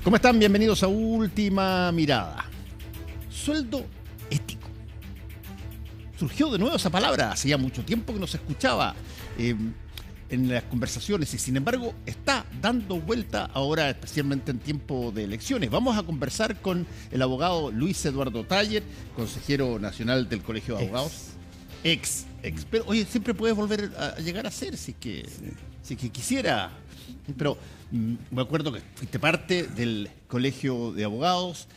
¿Cómo están? Bienvenidos a Última Mirada. Sueldo ético. Surgió de nuevo esa palabra, hacía mucho tiempo que no se escuchaba en las conversaciones y sin embargo está dando vuelta ahora, especialmente en tiempo de elecciones. Vamos a conversar con el abogado Luis Eduardo Taller, consejero nacional del Colegio de Abogados. Ex. Pero oye, siempre puedes volver a llegar a ser si es que quisiera. Pero me acuerdo que fuiste parte del Colegio de Abogados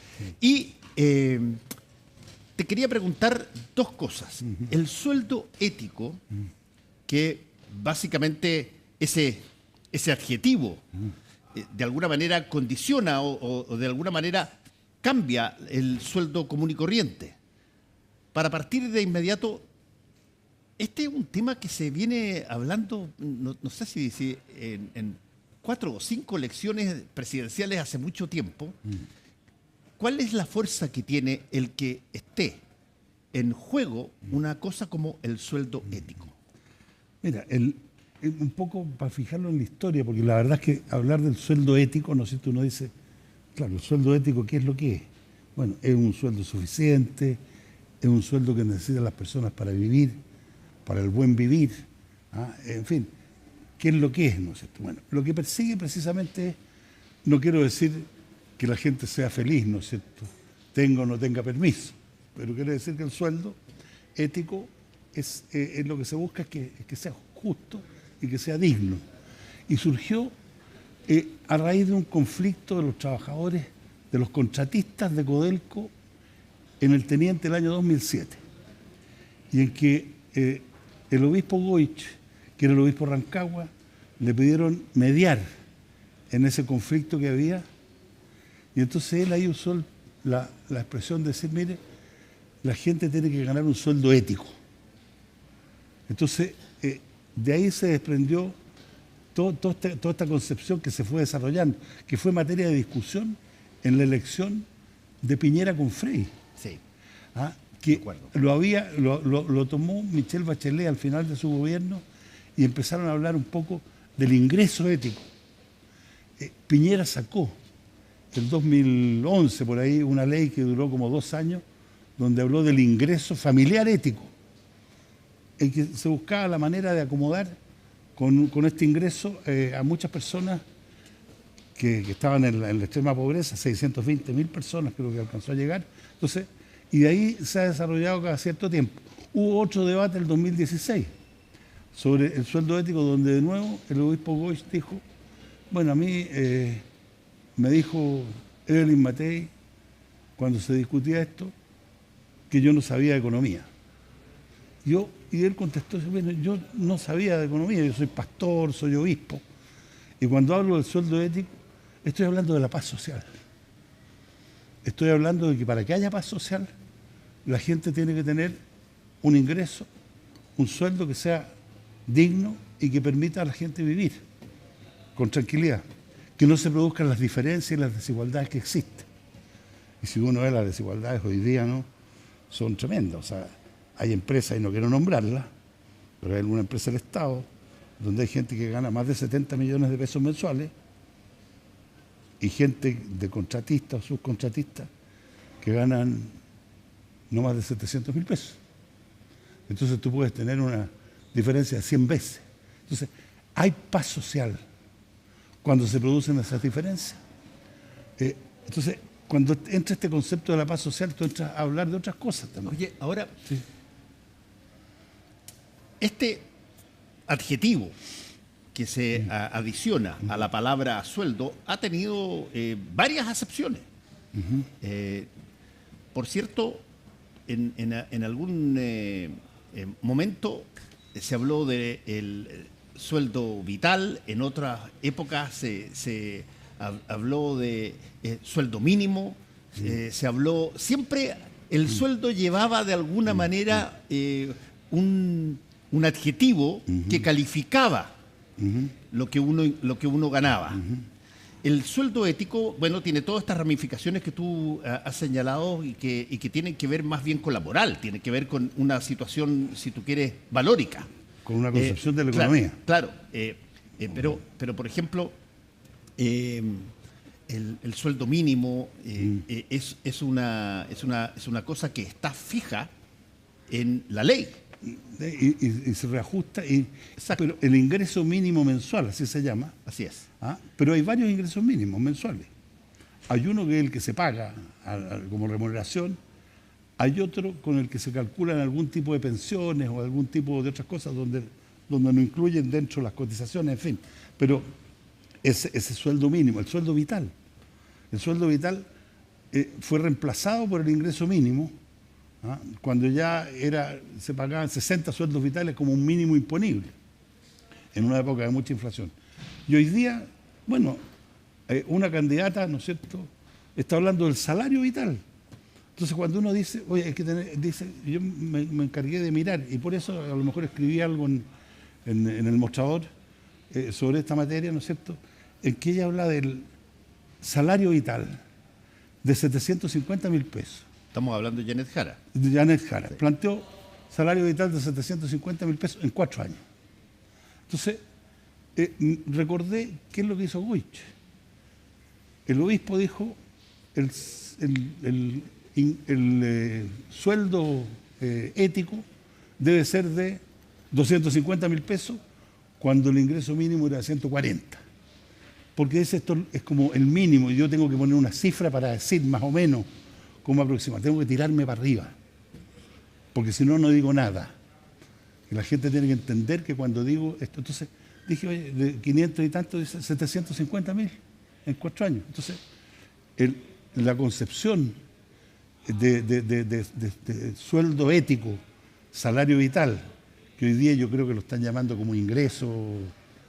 y te quería preguntar dos cosas. El sueldo ético, que básicamente ese adjetivo de alguna manera condiciona o de alguna manera cambia el sueldo común y corriente. Para partir de inmediato, este es un tema que se viene hablando, no sé si en 4 o 5 elecciones presidenciales hace mucho tiempo. ¿Cuál es la fuerza que tiene el que esté en juego una cosa como el sueldo ético? Mira, un poco para fijarlo en la historia, porque la verdad es que hablar del sueldo ético, ¿no es cierto? Uno dice, claro, el sueldo ético, ¿qué es lo que es? Bueno, es un sueldo suficiente, es un sueldo que necesitan las personas para vivir, para el buen vivir, en fin, ¿qué es lo que es? ¿No es cierto? Bueno, lo que persigue precisamente es, no quiero decir que la gente sea feliz, ¿no es cierto? Tenga o no tenga permiso, pero quiere decir que el sueldo ético es lo que se busca, es que sea justo y que sea digno. Y surgió a raíz de un conflicto de los trabajadores, de los contratistas de Codelco en el Teniente el año 2007, y en que el obispo Goich, que era el obispo Rancagua, le pidieron mediar en ese conflicto que había, y entonces él ahí usó la expresión de decir, mire, la gente tiene que ganar un sueldo ético. Entonces, de ahí se desprendió toda esta concepción que se fue desarrollando, que fue materia de discusión en la elección de Piñera con Frey. Sí. Que lo tomó Michelle Bachelet al final de su gobierno y empezaron a hablar un poco del ingreso ético. Piñera sacó el 2011 por ahí una ley que duró como 2 años donde habló del ingreso familiar ético, en que se buscaba la manera de acomodar con este ingreso a muchas personas que estaban en la extrema pobreza, 620.000 personas creo que alcanzó a llegar. Entonces, y de ahí se ha desarrollado cada cierto tiempo. Hubo otro debate en el 2016 sobre el sueldo ético, donde de nuevo el obispo Goich dijo, bueno, a mí me dijo Evelyn Matei, cuando se discutía esto, que yo no sabía de economía. Y él contestó, bueno, yo no sabía de economía, yo soy pastor, soy obispo. Y cuando hablo del sueldo ético, estoy hablando de la paz social. Estoy hablando de que para que haya paz social, la gente tiene que tener un ingreso, un sueldo que sea digno y que permita a la gente vivir con tranquilidad, que no se produzcan las diferencias y las desigualdades que existen. Y si uno ve las desigualdades hoy día, ¿no?, son tremendas. O sea, hay empresas, y no quiero nombrarlas, pero hay alguna empresa del Estado donde hay gente que gana más de 70 millones de pesos mensuales y gente de contratistas o subcontratistas que ganan no más de 700.000 pesos. Entonces tú puedes tener una diferencia de 100 veces. Entonces, hay paz social cuando se producen esas diferencias. Entonces, cuando entra este concepto de la paz social, tú entras a hablar de otras cosas también. Oye, ahora, sí, este adjetivo que se adiciona a la palabra sueldo ha tenido varias acepciones. Por cierto, en algún momento se habló del sueldo vital, en otras épocas se habló de sueldo mínimo, se habló, siempre el sueldo llevaba de alguna manera un adjetivo que calificaba lo que uno ganaba. El sueldo ético, bueno, tiene todas estas ramificaciones que tú has señalado y que tienen que ver más bien con la moral, tiene que ver con una situación, si tú quieres, valórica. Con una concepción de la economía. Claro, pero por ejemplo, el sueldo mínimo es una cosa que está fija en la ley. Y se reajusta, pero el ingreso mínimo mensual, así se llama. Así es. Pero hay varios ingresos mínimos mensuales. Hay uno que es el que se paga como remuneración, hay otro con el que se calculan algún tipo de pensiones o algún tipo de otras cosas donde no incluyen dentro las cotizaciones, en fin. Pero ese sueldo mínimo, el sueldo vital fue reemplazado por el ingreso mínimo, cuando ya se pagaban 60 sueldos vitales como un mínimo imponible, en una época de mucha inflación. Y hoy día, bueno, una candidata, ¿no es cierto?, está hablando del salario vital. Entonces, cuando uno dice, oye, hay que tener, dice, yo me encargué de mirar, y por eso a lo mejor escribí algo en el mostrador sobre esta materia, ¿no es cierto?, en que ella habla del salario vital de 750.000 pesos. Estamos hablando de Janet Jara. De Janet Jara. Sí. Planteó salario vital de 750.000 pesos en 4 años. Entonces, recordé qué es lo que hizo Goich. El obispo dijo, el sueldo ético debe ser de 250.000 pesos cuando el ingreso mínimo era de 140. Porque esto es como el mínimo y yo tengo que poner una cifra para decir más o menos cómo aproximar. Tengo que tirarme para arriba, porque si no, no digo nada. Y la gente tiene que entender que cuando digo esto, entonces dije, oye, de 500 y tanto, dice 750.000 en 4 años. Entonces, la concepción de sueldo ético, salario vital, que hoy día yo creo que lo están llamando como ingreso,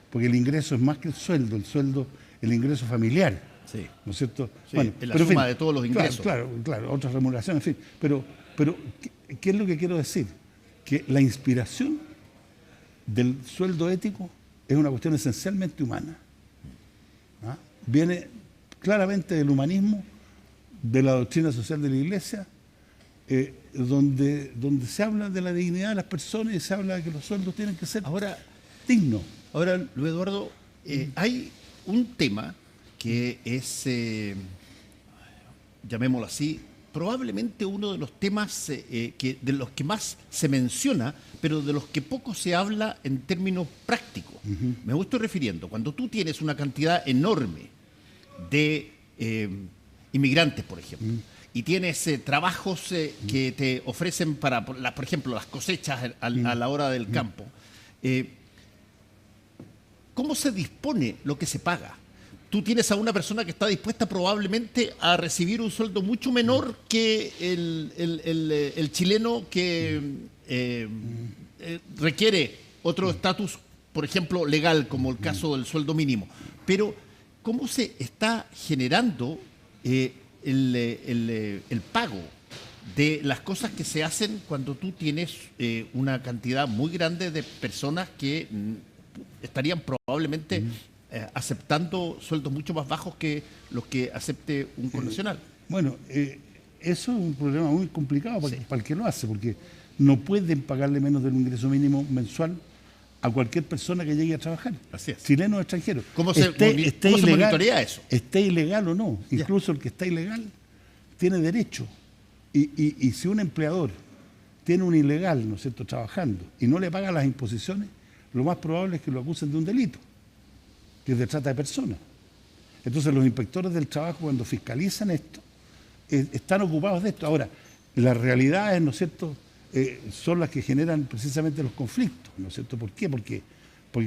porque el ingreso es más que el ingreso familiar, sí. ¿no es cierto? Sí, bueno, es la suma, en fin, de todos los ingresos. Claro, otras remuneraciones, en fin. Pero ¿qué es lo que quiero decir? Que la inspiración del sueldo ético es una cuestión esencialmente humana. Viene claramente del humanismo, de la doctrina social de la Iglesia, donde se habla de la dignidad de las personas y se habla de que los sueldos tienen que ser dignos. Ahora, Luis Eduardo, hay un tema que es, llamémoslo así, probablemente uno de los temas de los que más se menciona, pero de los que poco se habla en términos prácticos. Me estoy refiriendo, cuando tú tienes una cantidad enorme de inmigrantes, por ejemplo, y tienes trabajos que te ofrecen para, por ejemplo, las cosechas a la hora del campo, ¿cómo se dispone lo que se paga? Tú tienes a una persona que está dispuesta probablemente a recibir un sueldo mucho menor que el chileno que requiere otro estatus, por ejemplo, legal, como el caso del sueldo mínimo. Pero, ¿cómo se está generando el pago de las cosas que se hacen cuando tú tienes una cantidad muy grande de personas que estarían probablemente aceptando sueldos mucho más bajos que los que acepte un connacional? Bueno, eso es un problema muy complicado para el que lo hace, porque no pueden pagarle menos del ingreso mínimo mensual a cualquier persona que llegue a trabajar, chileno o extranjero. ¿Cómo se monitorea eso? Esté ilegal o no. Incluso el que está ilegal tiene derecho. Y si un empleador tiene un ilegal, ¿no es cierto?, trabajando y no le paga las imposiciones, lo más probable es que lo acusen de un delito, que es de trata de personas. Entonces los inspectores del trabajo, cuando fiscalizan esto, están ocupados de esto. Ahora, las realidades, ¿no es cierto?, son las que generan precisamente los conflictos, ¿no es cierto? ¿Por qué? Porque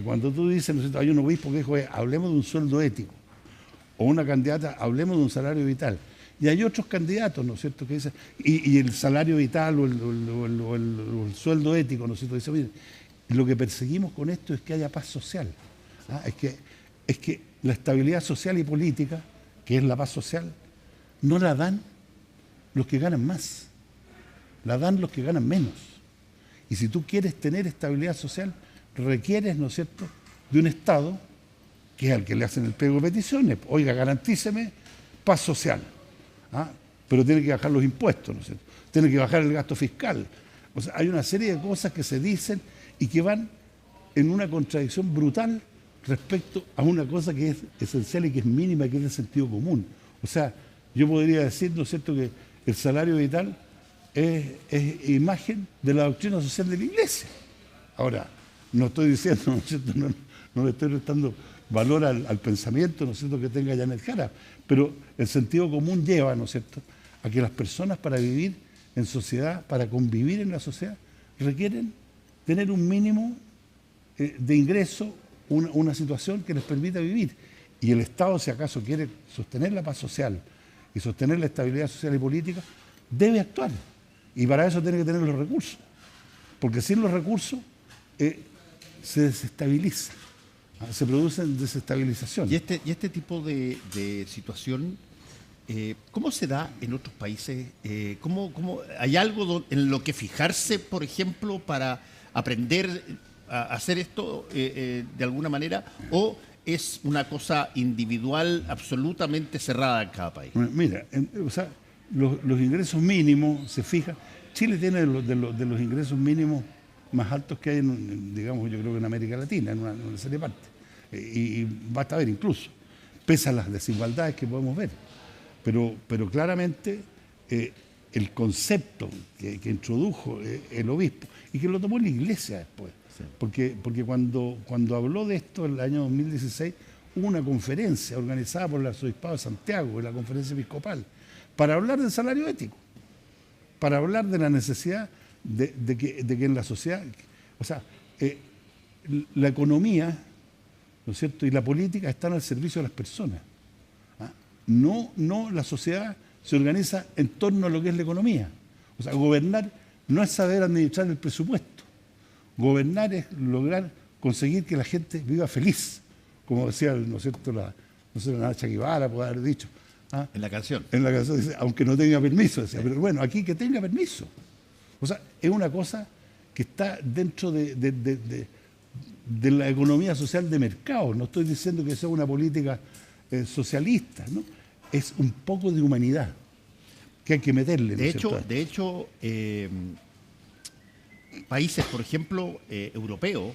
cuando tú dices, ¿no es cierto?, hay un obispo que dijo, hablemos de un sueldo ético, o una candidata, hablemos de un salario vital. Y hay otros candidatos, ¿no es cierto?, que dicen, y el salario vital o el sueldo ético, ¿no es cierto?, dice, mire, lo que perseguimos con esto es que haya paz social. Es que la estabilidad social y política, que es la paz social, no la dan los que ganan más, la dan los que ganan menos. Y si tú quieres tener estabilidad social, requieres, ¿no es cierto?, de un Estado que es al que le hacen el pliego de peticiones. Oiga, garantíceme paz social. Pero tiene que bajar los impuestos, ¿no es cierto?, tiene que bajar el gasto fiscal. O sea, hay una serie de cosas que se dicen y que van en una contradicción brutal respecto a una cosa que es esencial y que es mínima, que es de sentido común. O sea, yo podría decir, ¿no es cierto?, que el salario vital es imagen de la doctrina social de la Iglesia. Ahora, no estoy diciendo, ¿no es cierto?, no le estoy restando valor al pensamiento, ¿no es cierto?, que tenga Janet Jara, pero el sentido común lleva, ¿no es cierto?, a que las personas, para vivir en sociedad, para convivir en la sociedad, requieren tener un mínimo de ingreso, una situación que les permita vivir. Y el Estado, si acaso quiere sostener la paz social y sostener la estabilidad social y política, debe actuar. Y para eso tiene que tener los recursos. Porque sin los recursos se desestabiliza, se produce desestabilización. Y este tipo de situación, ¿cómo se da en otros países? ¿Hay algo en lo que fijarse, por ejemplo, para aprender a hacer esto de alguna manera? ¿O es una cosa individual absolutamente cerrada en cada país? Mira, los ingresos mínimos, se fija, Chile tiene de los ingresos mínimos más altos que hay, digamos, yo creo que en América Latina, en una serie de partes. Y basta ver incluso, pese a las desigualdades que podemos ver. Pero claramente el concepto que introdujo el obispo y que lo tomó la Iglesia después, sí. Porque cuando habló de esto en el año 2016, hubo una conferencia organizada por el Arzobispado de Santiago, la Conferencia Episcopal, para hablar del salario ético, para hablar de la necesidad de que en la sociedad, o sea, la economía, ¿no es cierto?, y la política están al servicio de las personas. No, la sociedad se organiza en torno a lo que es la economía. O sea, gobernar no es saber administrar el presupuesto. Gobernar es lograr conseguir que la gente viva feliz, como decía, ¿no es cierto?, la Nacha Guevara puede haber dicho. En la canción. En la canción dice, aunque no tenga permiso, decía, pero bueno, aquí que tenga permiso. O sea, es una cosa que está dentro de la economía social de mercado. No estoy diciendo que sea una política socialista, ¿no? Es un poco de humanidad que hay que meterle. De hecho, países, por ejemplo, europeos,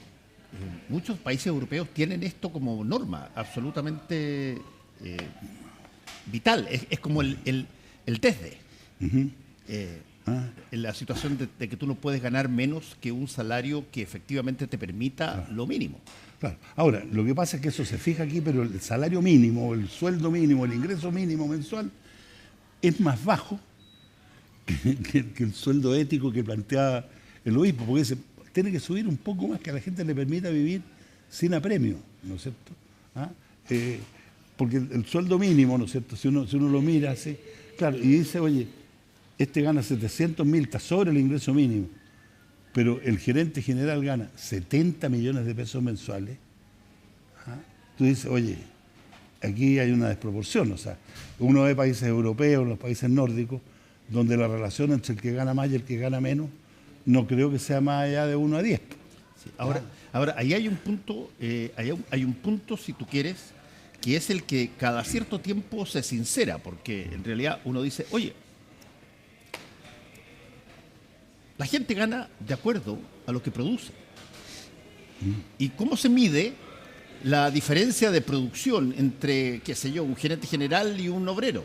muchos países europeos tienen esto como norma absolutamente vital. Es como el TESDE. Uh-huh. En la situación de que tú no puedes ganar menos que un salario que efectivamente te permita lo mínimo. Claro. Ahora, lo que pasa es que eso se fija aquí, pero el salario mínimo, el sueldo mínimo, el ingreso mínimo mensual es más bajo que el sueldo ético que planteaba el obispo, porque tiene que subir un poco más, que a la gente le permita vivir sin apremio, ¿no es cierto? Porque el sueldo mínimo, ¿no es cierto?, si uno lo mira así, claro, y dice, oye, este gana 700.000, está sobre el ingreso mínimo, pero el gerente general gana 70 millones de pesos mensuales. Tú dices, oye, aquí hay una desproporción. O sea, uno ve países europeos, los países nórdicos, donde la relación entre el que gana más y el que gana menos, no creo que sea más allá de 1 a 10. Sí. Ahora, ahí hay un punto, hay un punto, si tú quieres, que es el que cada cierto tiempo se sincera, porque en realidad uno dice, oye, la gente gana de acuerdo a lo que produce. ¿Y cómo se mide la diferencia de producción entre, qué sé yo, un gerente general y un obrero?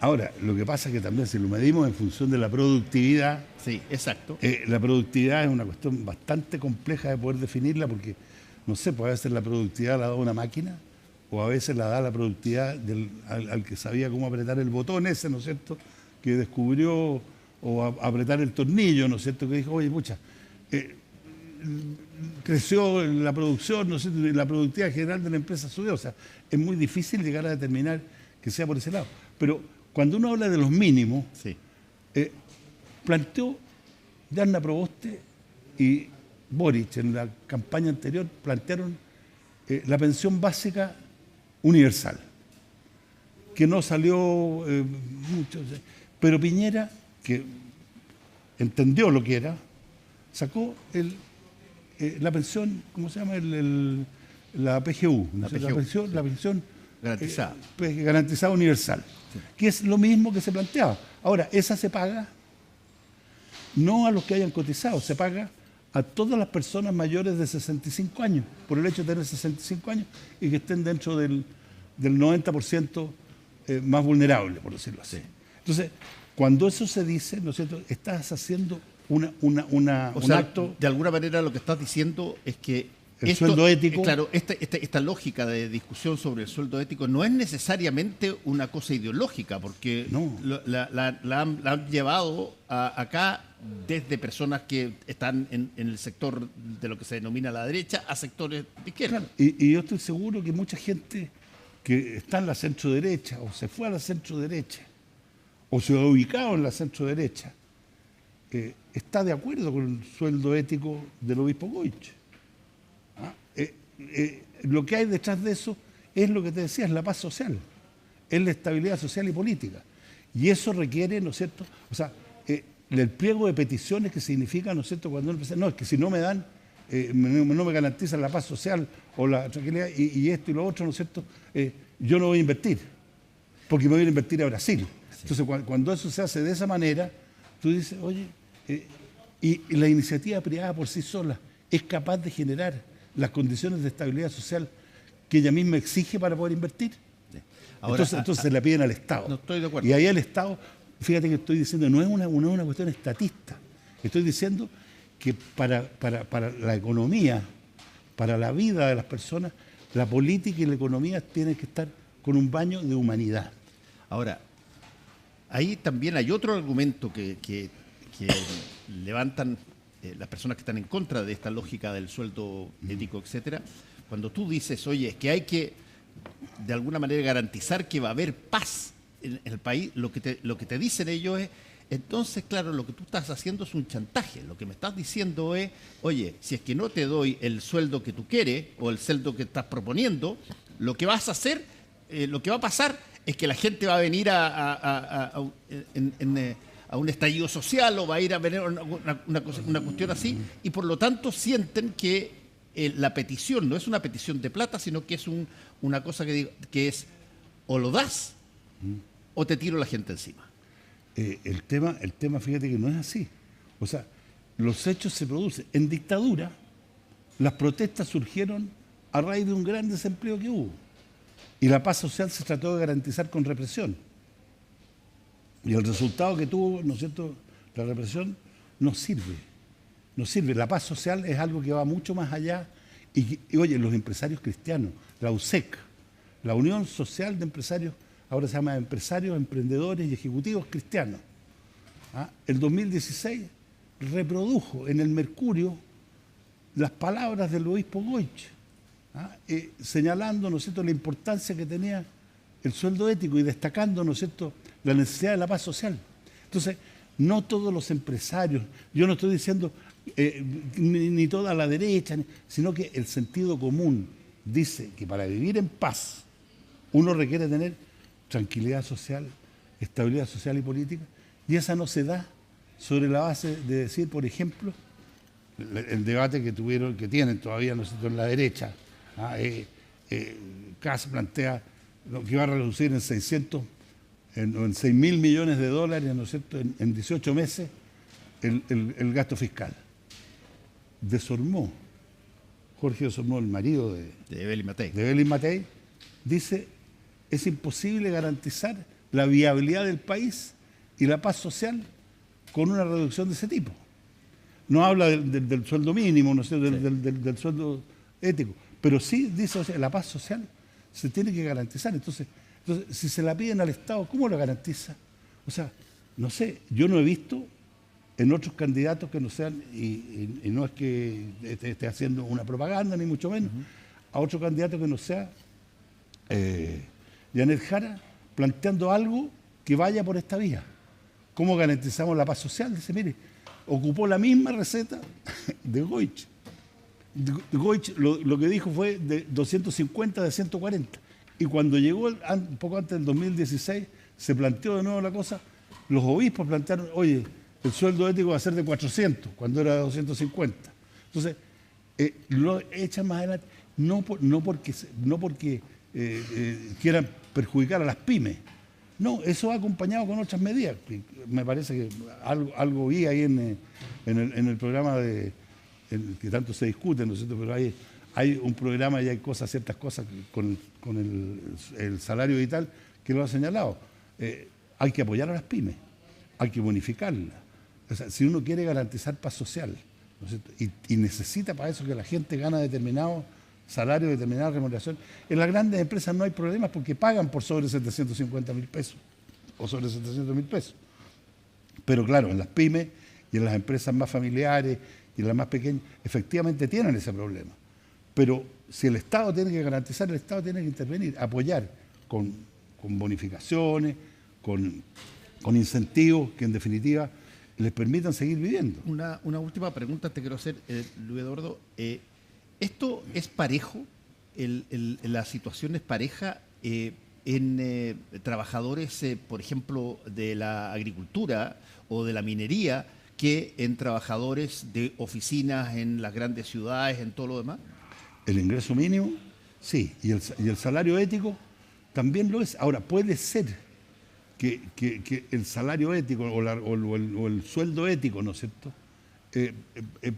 Ahora, lo que pasa es que también si lo medimos en función de la productividad... Sí, exacto. La productividad es una cuestión bastante compleja de poder definirla porque, no sé, pues a veces la productividad la da una máquina o a veces la da la productividad al que sabía cómo apretar el botón ese, ¿no es cierto?, que descubrió... o apretar el tornillo, ¿no es cierto?, que dijo, oye, pucha, creció la producción, ¿no es cierto?, y la productividad general de la empresa subió. O sea, es muy difícil llegar a determinar que sea por ese lado. Pero cuando uno habla de los mínimos, sí, planteó Yarna Proboste y Boric en la campaña anterior, plantearon la pensión básica universal, que no salió mucho, pero Piñera, que entendió lo que era, sacó la pensión, ¿cómo se llama? La PGU, ¿no? La pensión garantizada. Garantizada universal, sí, que es lo mismo que se planteaba. Ahora, esa se paga no a los que hayan cotizado, se paga a todas las personas mayores de 65 años, por el hecho de tener 65 años y que estén dentro del 90% más vulnerable, por decirlo así. Entonces, cuando eso se dice, ¿no es cierto?, estás haciendo un acto... De alguna manera lo que estás diciendo es que el sueldo ético... Claro, esta lógica de discusión sobre el sueldo ético no es necesariamente una cosa ideológica, porque no. la han llevado acá desde personas que están en el sector de lo que se denomina la derecha a sectores de izquierda. Claro, y yo estoy seguro que mucha gente que está en la centro derecha o se fue a la centro derecha o se ha ubicado en la centro derecha está de acuerdo con el sueldo ético del obispo Goich. Lo que hay detrás de eso es lo que te decía, es la paz social, es la estabilidad social y política. Y eso requiere, ¿no es cierto?, o sea, el pliego de peticiones que significa, ¿no es cierto?, cuando uno dice, no, es que si no me dan, no me garantizan la paz social o la tranquilidad y esto y lo otro, ¿no es cierto?, yo no voy a invertir, porque me voy a invertir a Brasil. Sí. Entonces, cuando eso se hace de esa manera, tú dices, oye, y la iniciativa privada por sí sola es capaz de generar las condiciones de estabilidad social que ella misma exige para poder invertir. Sí. Ahora, entonces se la piden al Estado. No estoy de acuerdo. Y ahí el Estado, fíjate que estoy diciendo, no es una cuestión estatista. Estoy diciendo que para la economía, para la vida de las personas, la política y la economía tienen que estar con un baño de humanidad. Ahora, ahí también hay otro argumento que levantan las personas que están en contra de esta lógica del sueldo ético, etcétera. Cuando tú dices, oye, es que hay que de alguna manera garantizar que va a haber paz en el país, lo que te dicen ellos es, entonces, claro, lo que tú estás haciendo es un chantaje. Lo que me estás diciendo es, oye, si es que no te doy el sueldo que tú quieres o el sueldo que estás proponiendo, lo que vas a hacer, lo que va a pasar es que la gente va a venir a un estallido social o va a ir a venir una cuestión así, y por lo tanto sienten que la petición no es una petición de plata, sino que es una cosa que es o lo das o te tiro la gente encima. El tema, fíjate que no es así. O sea, los hechos se producen. En dictadura, las protestas surgieron a raíz de un gran desempleo que hubo. Y la paz social se trató de garantizar con represión. Y el resultado que tuvo, ¿no es cierto?, la represión no sirve. No sirve. La paz social es algo que va mucho más allá. Y oye, los empresarios cristianos, la USEC, la Unión Social de Empresarios, ahora se llama Empresarios, Emprendedores y Ejecutivos Cristianos. El 2016 reprodujo en el Mercurio las palabras del obispo Goich, señalando, ¿no es cierto?, la importancia que tenía el sueldo ético y destacando, ¿no es cierto?, la necesidad de la paz social. Entonces, no todos los empresarios, yo no estoy diciendo ni toda la derecha, sino que el sentido común dice que para vivir en paz uno requiere tener tranquilidad social, estabilidad social y política, y esa no se da sobre la base de decir, por ejemplo, el debate que tienen todavía, ¿no es cierto?, en la derecha. Kass plantea lo que va a reducir en 6.000 millones de dólares, ¿no es cierto?, en 18 meses el gasto fiscal. Jorge Desormeaux, el marido de Evelyn Matei, dice, es imposible garantizar la viabilidad del país y la paz social con una reducción de ese tipo. No habla del sueldo mínimo, no sé, del sueldo ético, pero sí dice, o sea, la paz social se tiene que garantizar. Entonces, si se la piden al Estado, ¿cómo lo garantiza? O sea, no sé, yo no he visto en otros candidatos que no sean, y no es que esté haciendo una propaganda, ni mucho menos, a otro candidato que no sea Janet Jara, planteando algo que vaya por esta vía. ¿Cómo garantizamos la paz social? Dice, mire, ocupó la misma receta de Goich. Goich lo que dijo fue de 250 de 140. Y cuando llegó un poco antes del 2016, se planteó de nuevo la cosa. Los obispos plantearon, oye, el sueldo ético va a ser de 400, cuando era de 250. Entonces, lo echan más adelante, no porque quieran perjudicar a las pymes. No, eso va acompañado con otras medidas. Me parece que algo vi ahí en el programa de que tanto se discuten, ¿no es cierto? Pero hay un programa y hay ciertas cosas con el salario y tal que lo ha señalado. Hay que apoyar a las pymes, hay que bonificarlas. O sea, si uno quiere garantizar paz social, ¿no es cierto? Y necesita para eso que la gente gana determinado salario, determinada remuneración, en las grandes empresas no hay problemas porque pagan por sobre 750.000 pesos o sobre 700.000 pesos. Pero claro, en las pymes y en las empresas más familiares y en las más pequeñas, efectivamente tienen ese problema. Pero si el Estado tiene que garantizar, el Estado tiene que intervenir, apoyar con bonificaciones, con incentivos que en definitiva les permitan seguir viviendo. Una última pregunta te quiero hacer, Luis Eduardo. ¿Esto es parejo? ¿La situación es pareja en trabajadores, por ejemplo, de la agricultura o de la minería, que en trabajadores de oficinas en las grandes ciudades, en todo lo demás? El ingreso mínimo, sí, y el salario ético también lo es. Ahora, puede ser que el salario ético o el sueldo ético, ¿no es cierto?,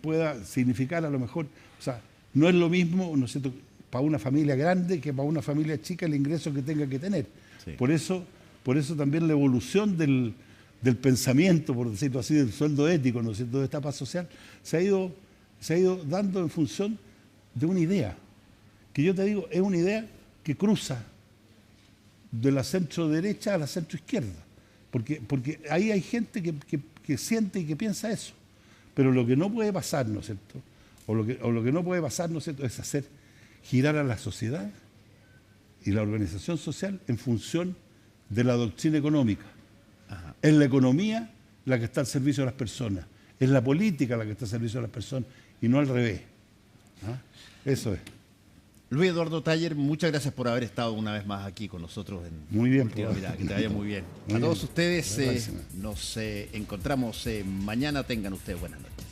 pueda significar a lo mejor, o sea, no es lo mismo, ¿no es cierto?, para una familia grande que para una familia chica el ingreso que tenga que tener. Sí. Por eso también la evolución del pensamiento, por decirlo así, del sueldo ético, ¿no es cierto?, de esta paz social, se ha ido dando en función de una idea, que yo te digo, es una idea que cruza de la centro derecha a la centro izquierda, porque ahí hay gente que siente y que piensa eso, pero lo que no puede pasar, ¿no es cierto?, o lo que no puede pasar, ¿no es cierto?, es hacer girar a la sociedad y la organización social en función de la doctrina económica. Ajá. Es la economía la que está al servicio de las personas, es la política la que está al servicio de las personas y no al revés. ¿Ah? Eso es. Luis Eduardo Taller, muchas gracias por haber estado una vez más aquí con nosotros. Muy bien. Mira, que te vaya muy bien. A todos ustedes nos encontramos mañana. Tengan ustedes buenas noches.